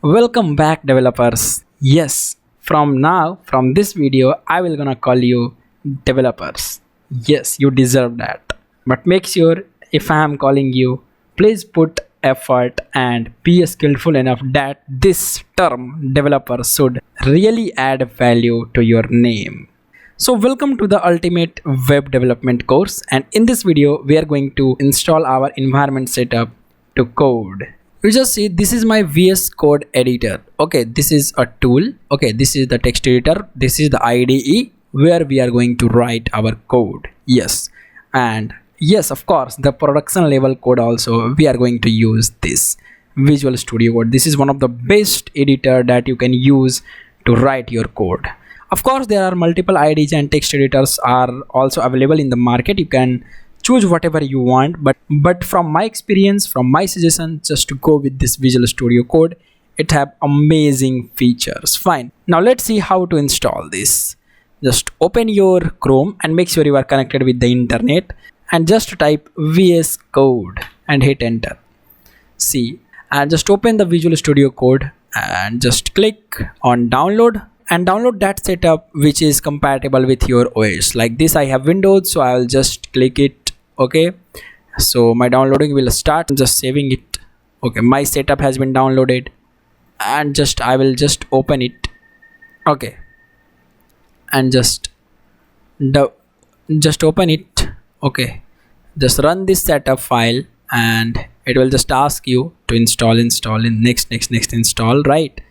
Welcome back developers. Yes, from this video I will gonna call you developers. Yes, you deserve that. But make sure if I am calling you, please put effort and be skillful enough that this term developer should really add value to your name. So welcome to the ultimate web development course, and in this video we are going to install our environment setup to code. You just see this is my VS Code editor. Okay, this is a tool. Okay, this is the text editor. This is the IDE where we are going to write our code. Yes, and yes, of course, the production level code also we are going to use this Visual Studio Code. This is one of the best editor that you can use to write your code. Of course, there are multiple IDEs and text editors are also available in the market. You can choose whatever you want, but from my experience, from my suggestion, just to go with this Visual Studio Code. It have amazing features. Fine, now let's see how to install this. Just open your Chrome and make sure you are connected with the internet, and just type VS Code and hit enter. See, and just open the Visual Studio Code and just click on download and download that setup which is compatible with your OS. Like this, I have Windows, so I will just click it. Okay, so my downloading will start. I'm just saving it. Okay, my setup has been downloaded, and I will just open it. Okay, and just open it. Okay, just run this setup file and it will just ask you to install in next install, right?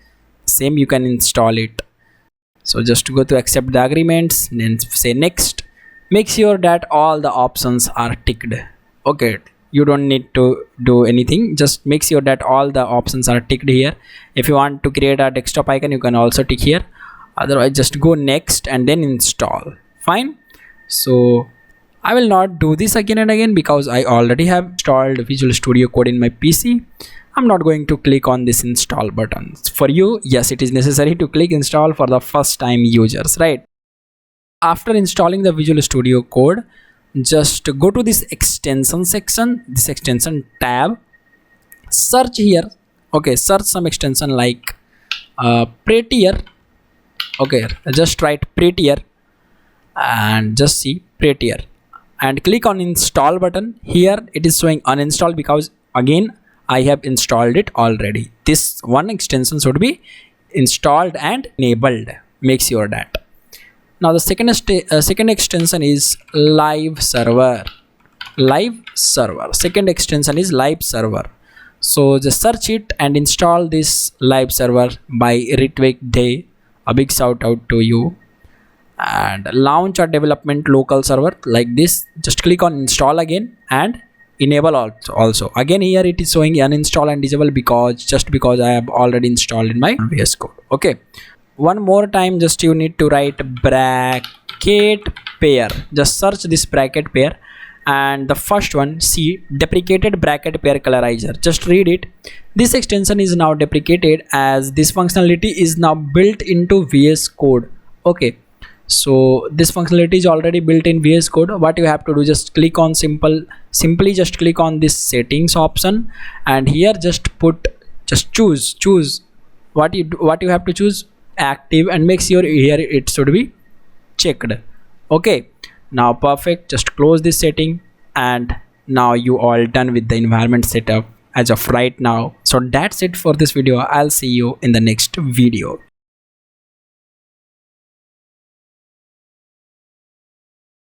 Same, you can install it. So just go to accept the agreements, then say next. Make sure that all the options are ticked. Okay, you don't need to do anything, just make sure that all the options are ticked here. If you want to create a desktop icon, you can also tick here. Otherwise, just go next and then install. Fine. So I will not do this again and again because I already have installed Visual Studio Code in my PC. I'm not going to click on this install button. For you, yes, it is necessary to click install for the first time users, right? After installing the Visual Studio Code, just go to this extension section, this extension tab, search here. Okay, search some extension like Prettier. Okay, just write Prettier and just see Prettier and click on install button. Here it is showing uninstall because again I have installed it already. This one extension should be installed and enabled. Make sure that. Now the second extension is live server. Second extension is live server. So just search it and install this live server by Ritwik Day. A big shout out to you. And launch a development local server like this. Just click on install again and enable also. Again here it is showing uninstall and disable because I have already installed in my VS Code. Okay. One more time, just you need to write bracket pair. Just search this bracket pair and the first one, see deprecated bracket pair colorizer. Just read it. This extension is now deprecated as this functionality is now built into VS Code. Okay, so this functionality is already built in VS Code. What you have to do, just click on simply just click on this settings option and here just choose what you have to choose active and make sure here it should be checked. Okay, now perfect. Just close this setting and now you all done with the environment setup as of right now. So that's it for this video. I'll see you in the next video.